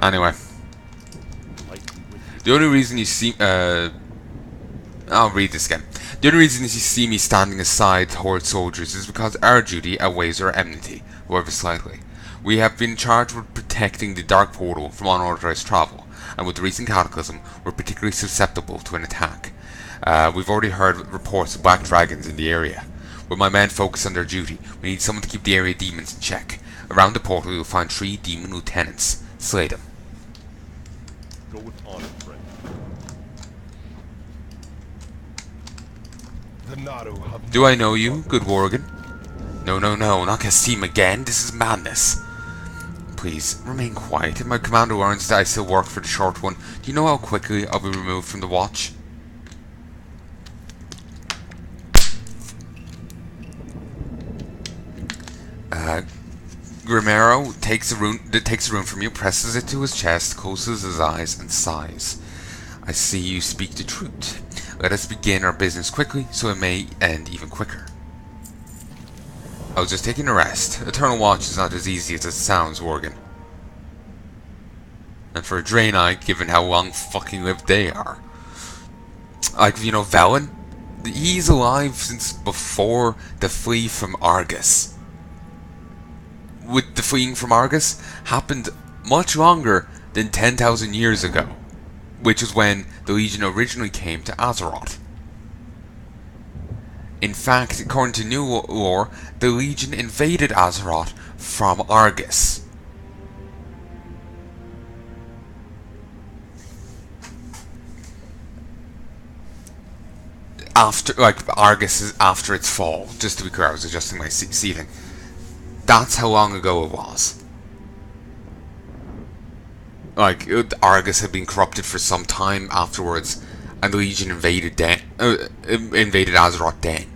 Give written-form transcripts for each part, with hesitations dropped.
Anyway, the only reason you see, I'll read this again. The only reason you see me standing aside Horde soldiers is because our duty outweighs our enmity, however slightly. We have been charged with protecting the Dark Portal from unauthorized travel, and with the recent cataclysm, we're particularly susceptible to an attack. We've already heard reports of black dragons in the area. With my men focused on their duty, we need someone to keep the area demons in check. Around the portal, you'll find 3 demon lieutenants. Slay them. Go with honor, friend. Do I know you, good Worgen? No, not Kasim again. This is madness. Please, remain quiet. If my commander learns that I still work for the short one, do you know how quickly I'll be removed from the watch? Grimero takes the rune from you, presses it to his chest, closes his eyes, and sighs. I see you speak the truth. Let us begin our business quickly, so it may end even quicker. I was just taking a rest. Eternal Watch is not as easy as it sounds, Worgen. And for a Draenei, given how long fucking lived they are. Like, you know, Velen? He's alive since before the flee from Argus. With the fleeing from Argus happened much longer than 10,000 years ago, which is when the Legion originally came to Azeroth. In fact, according to new lore, the Legion invaded Azeroth from Argus. Argus is after its fall. Just to be clear, I was adjusting my seating. That's how long ago it was. Like, Argus had been corrupted for some time afterwards, and the Legion invaded Azeroth then.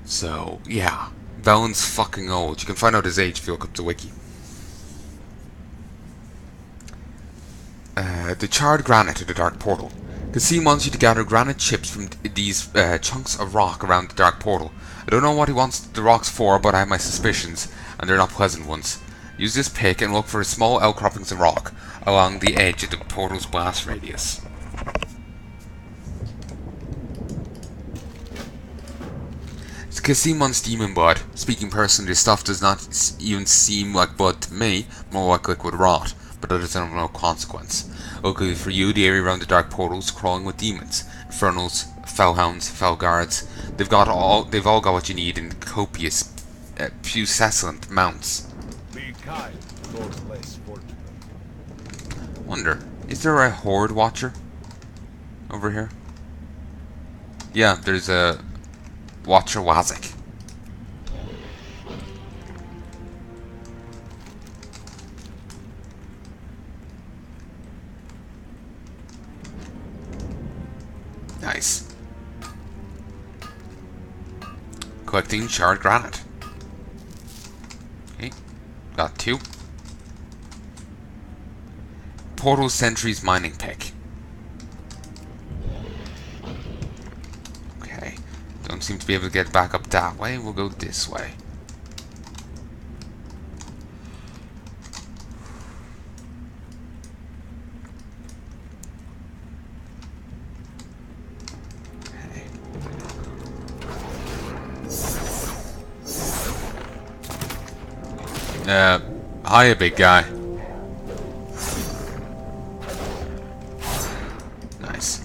So, yeah. Velen's fucking old. You can find out his age if you look up the wiki. The charred granite of the Dark Portal. Kasim wants you to gather granite chips from these chunks of rock around the Dark Portal. I don't know what he wants the rocks for, but I have my suspicions, and they're not pleasant ones. Use this pick and look for small outcroppings of rock along the edge of the portal's blast radius. Kasim wants demon blood. Speaking personally, this stuff does not even seem like blood to me, more like liquid rot, but that is of no consequence. Luckily for you, the area around the Dark Portal is crawling with demons. Infernals, Fellhounds, Fellguards. They've all got what you need in copious, puissant mounts. Be kind to those less fortunate. Wonder, is there a Horde Watcher over here? Yeah, there's a Watcher Wazik. Nice. Collecting shard granite. Okay, got 2. Portal Sentry's mining pick. Okay, don't seem to be able to get back up that way. We'll go this way. Hiya, big guy. Nice.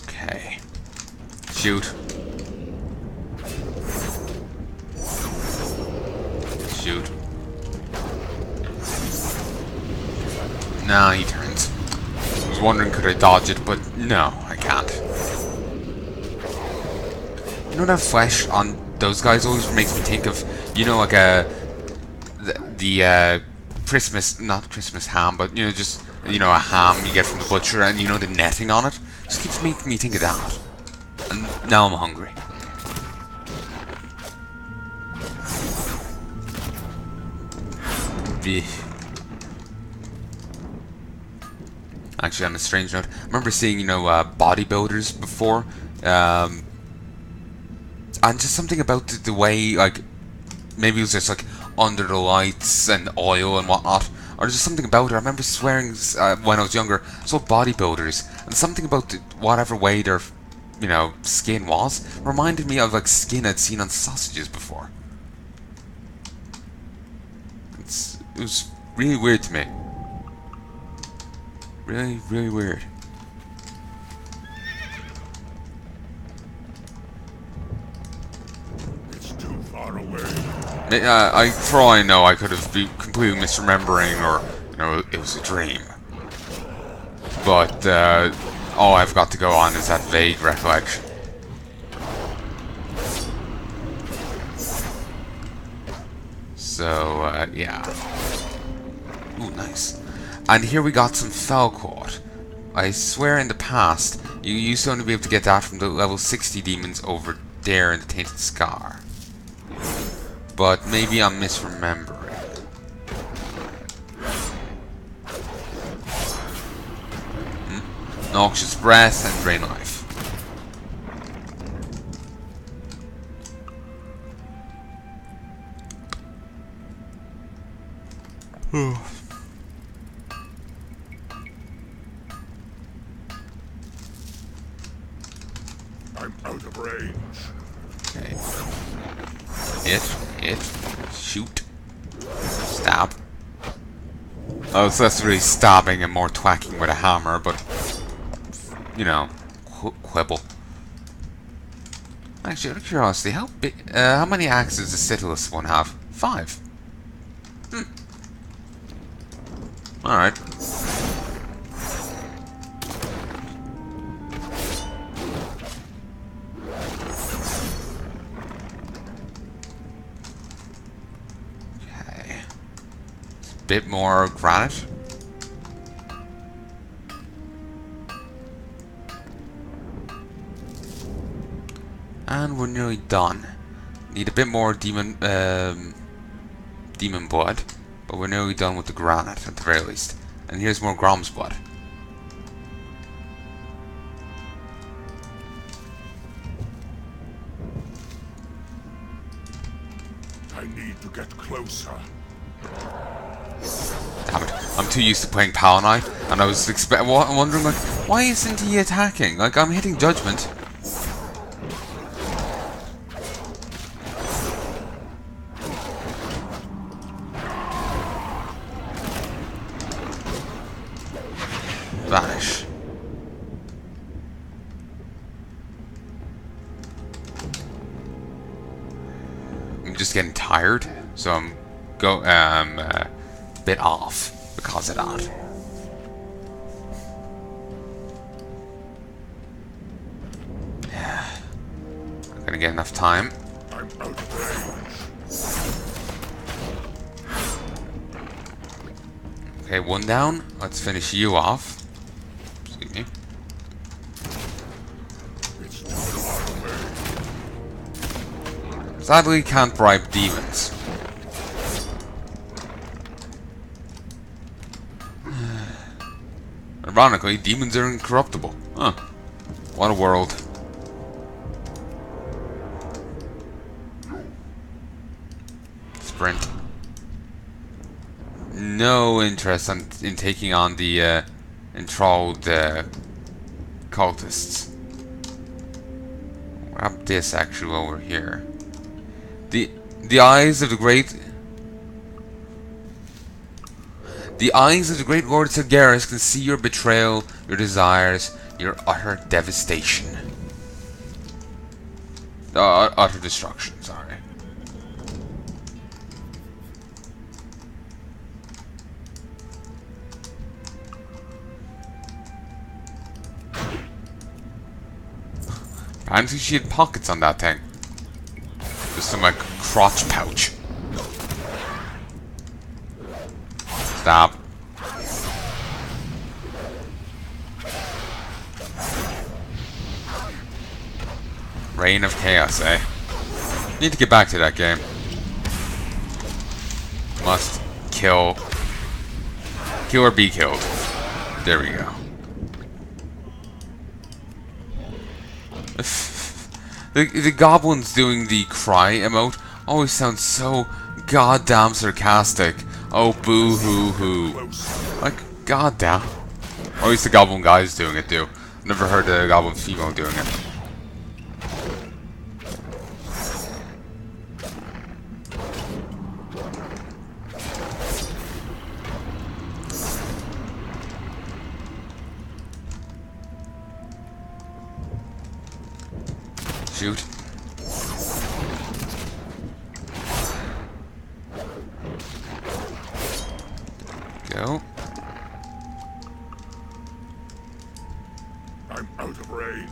Okay. Shoot. Shoot. Nah, he turns. I was wondering could I dodge it, but no, I can't. You know that flesh on those guys always makes me think of, you know, like the Christmas, not Christmas ham, but you know, just, you know, a ham you get from the butcher, and you know the netting on it. Just keeps making me think of that. And now I'm hungry. Actually, on a strange note, I remember seeing, bodybuilders before, and just something about the way, like, maybe it was just like under the lights and oil and whatnot, or just something about it. I remember swearing when I was younger, so bodybuilders, and something about whatever way their, skin was, reminded me of like skin I'd seen on sausages before. It was really weird to me. Really, really weird. It's too far away. For all I know, I could have been completely misremembering, or it was a dream. But all I've got to go on is that vague recollection. So yeah. Ooh, nice. And here we got some Falcourt. I swear in the past, you used to only be able to get that from the level 60 demons over there in the Tainted Scar. But maybe I'm misremembering. Noxious Breath and Drain Life. I'm out of range. Okay. Hit, shoot, stab. Oh, so that's really stabbing and more twacking with a hammer, but quibble. Actually, out of curiosity, how many axes does Sitalus one have? 5. Alright. Okay. Bit more granite. And we're nearly done. Need a bit more demon blood, but we're nearly done with the granite at the very least. And here's more Grom's blood. I need to get closer. Damn it! I'm too used to playing Palnai, and I was wondering like, why isn't he attacking? Like, I'm hitting Judgment. Vanish. I'm just getting tired, so I'm a bit off because of that. Not gonna get enough time. I'm out of range. Okay, one down. Let's finish you off. Excuse me. It's too far away. Sadly, can't bribe demons. Ironically, demons are incorruptible. Huh. What a world. Sprint. No interest in taking on the enthralled cultists. Grab this actually over here. The eyes of the great Lord Sargeras can see your betrayal, your desires, your utter devastation. Utter destruction, sorry. Apparently she had pockets on that thing. Just some like crotch pouch. Stop. Reign of Chaos, eh? Need to get back to that game. Must kill. Kill or be killed. There we go. The goblins doing the cry emote always sounds so goddamn sarcastic. Oh, boo hoo hoo. Like, goddamn. Or at least the goblin guys doing it too. Never heard the goblin female doing it. Shoot. Go. I'm out of range.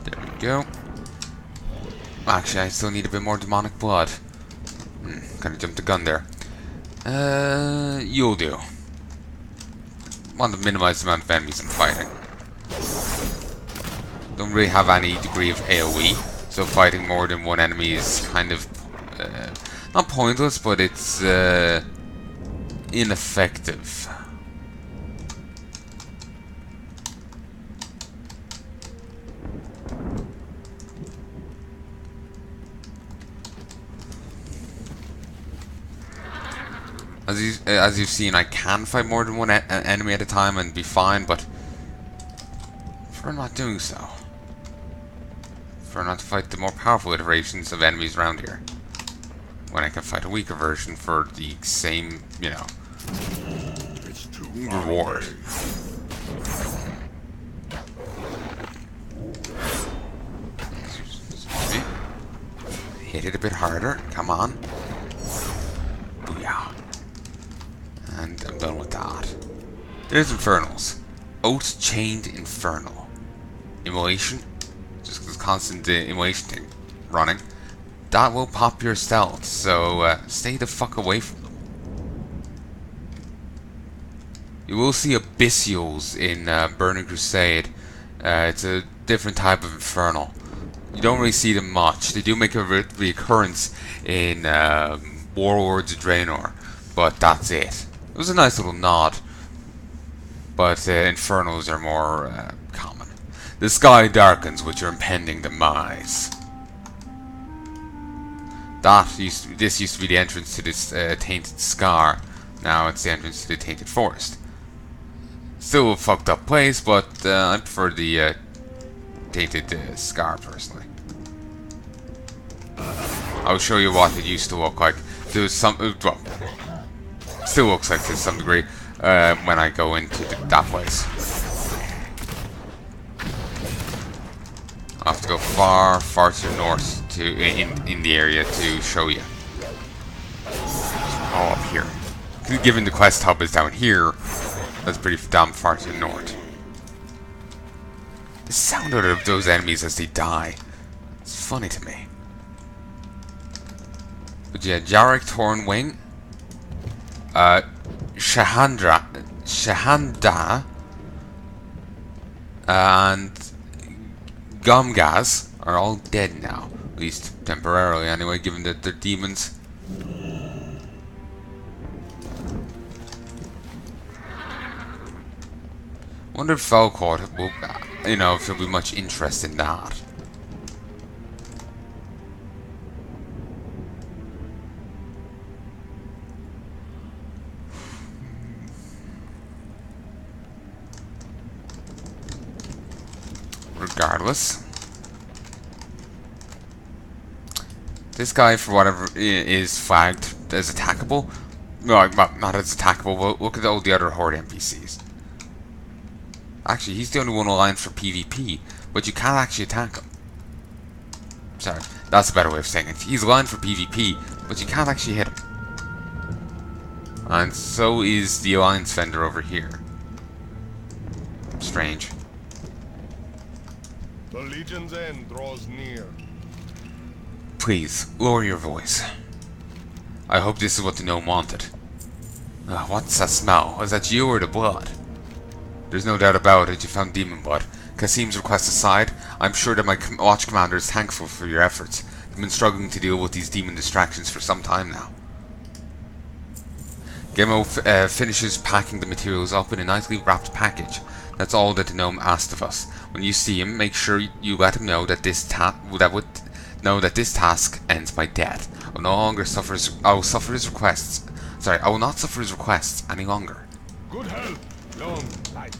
There we go. Actually, I still need a bit more demonic blood. Kinda jumped the gun there. You'll do. Want to minimize the amount of enemies I'm fighting. Don't really have any degree of AoE, so fighting more than one enemy is kind of not pointless, but it's ineffective. As you've seen, I can fight more than one enemy at a time and be fine, but prefer not doing so. Prefer not to fight the more powerful iterations of enemies around here, when I can fight a weaker version for the same, you know, It's too reward. Excuse me. Hit it a bit harder. Come on. Booyah. And I'm done with that. There's Infernals. Oath Chained Infernal. Immolation. Just this constant immolation thing running. That will pop your stealth, so stay the fuck away from them. You will see Abyssials in Burning Crusade. It's a different type of Infernal. You don't really see them much. They do make a reoccurrence in Warlords of Draenor, but that's it. It was a nice little nod, but Infernals are more common. The sky darkens with your impending demise. This used to be the entrance to this tainted scar. Now it's the entrance to the tainted forest. Still a fucked up place, but I prefer the tainted scar personally. I'll show you what it used to look like. There was some, well, still looks like to some degree when I go into that place. I'll have to go far to the north to in the area to show you. Oh, up here. Given the quest hub is down here, that's pretty damn far to the north. The sound of those enemies as they die, it's funny to me. But yeah, Jarek Thornwing, Shahanda, and Gomgaz are all dead now, at least temporarily anyway, given that they're demons. Wonder if Falcourt will, you know, if there'll be much interest in that. Regardless, this guy, for whatever, is flagged as attackable. No, not as attackable, but look at all the other Horde NPCs. Actually, he's the only one aligned for PvP, but you can't actually attack him. Sorry, that's a better way of saying it. He's aligned for PvP, but you can't actually hit him. And so is the Alliance Fender over here. Strange. The Legion's end draws near. Please, lower your voice. I hope this is what the gnome wanted. What's that smell? Is that you or the blood? There's no doubt about it, you found demon blood. Kasim's request aside, I'm sure that my watch commander is thankful for your efforts. They've been struggling to deal with these demon distractions for some time now. Gemo finishes packing the materials up in a nicely wrapped package. That's all that the gnome asked of us. When you see him, make sure you let him know that this task ends by death. I will suffer his requests. Sorry, I will not suffer his requests any longer. Good help. Long life.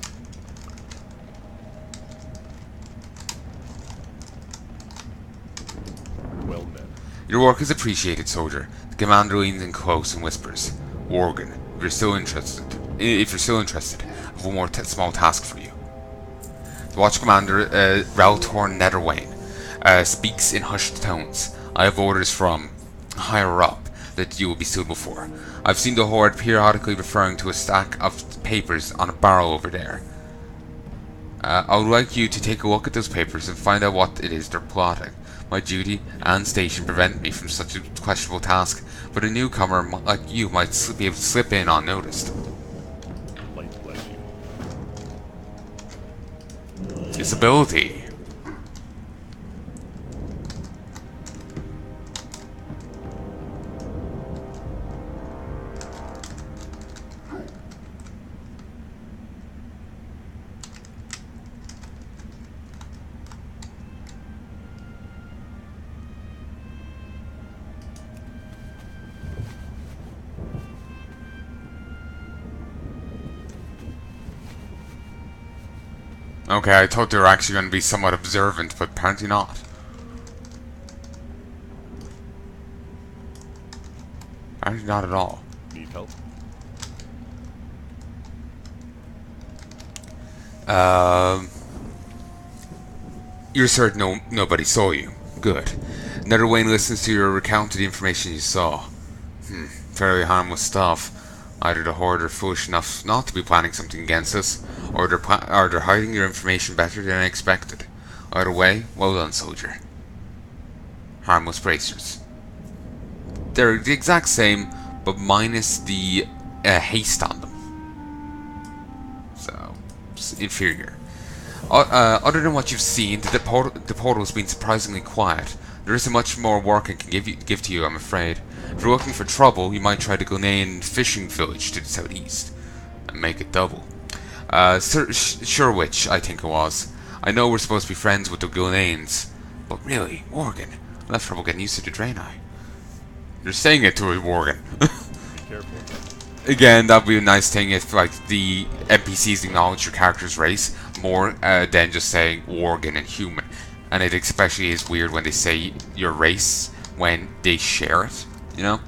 Well met. Your work is appreciated, soldier. The commander leans in close and whispers, "Worgen, if you're still interested, I have one more small task for you." The watch commander, Raltorn Netherwain, speaks in hushed tones. "I have orders from higher up that you will be suitable for. I've seen the Horde periodically referring to a stack of papers on a barrel over there. I would like you to take a look at those papers and find out what it is they're plotting. My duty and station prevent me from such a questionable task, but a newcomer like you might be able to slip in unnoticed." Light bless you. Disability. Okay, I thought they were actually going to be somewhat observant, but apparently not. Apparently not at all. Need help? You're certain nobody saw you. Good. Netherwain listens to your recount of the information you saw. Fairly harmless stuff. Either the Horde are foolish enough not to be planning something against us, or they're hiding your information better than I expected. Either way, well done, soldier. Harmless bracers. They're the exact same, but minus the haste on them. So, inferior. Other than what you've seen, the portal's been surprisingly quiet. There isn't much more work I can give to you, I'm afraid. If you're looking for trouble, you might try the Ghanaian fishing village to the southeast. And make it double. Sherwich, I think it was. I know we're supposed to be friends with the Ghanaians, but really, Morgan, I'll have trouble getting used to the Draenei. You're saying it to a Morgan. Careful. Again, that'd be a nice thing if, like, the NPCs acknowledge your character's race more than just saying Worgen and human. And it especially is weird when they say your race when they share it, you know?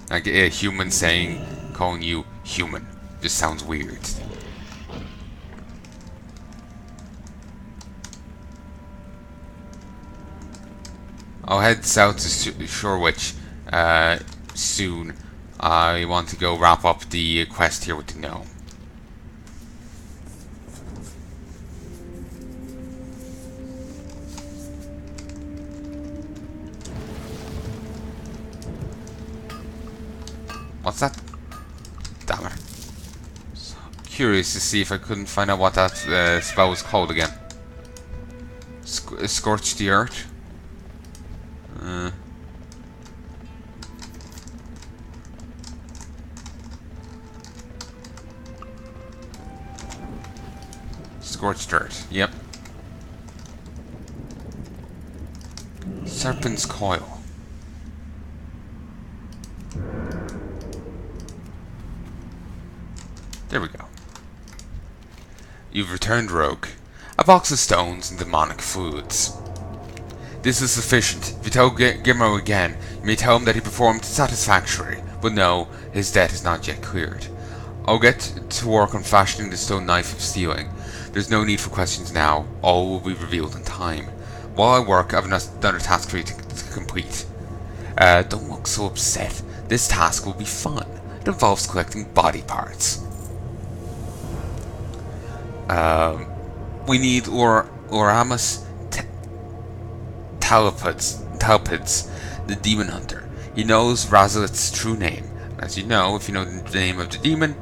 Like a human calling you human just sounds weird. I'll head south to Sherwich soon. I want to go wrap up the quest here with the gnome. What's that? Damn it. So curious to see if I couldn't find out what that spell was called again. Scorch the earth? Scorched earth, yep. Serpent's coil. There we go. You've returned, rogue. A box of stones and demonic fluids. This is sufficient. If you tell Gimro again, you may tell him that he performed satisfactorily, but no, his debt is not yet cleared. I'll get to work on fashioning the stone knife of stealing. There's no need for questions now. All will be revealed in time. While I work, I have another task for you to complete. Don't look so upset. This task will be fun. It involves collecting body parts. We need Oramus Talpids, the demon hunter. He knows Razilith's true name. As you know, if you know the name of the demon,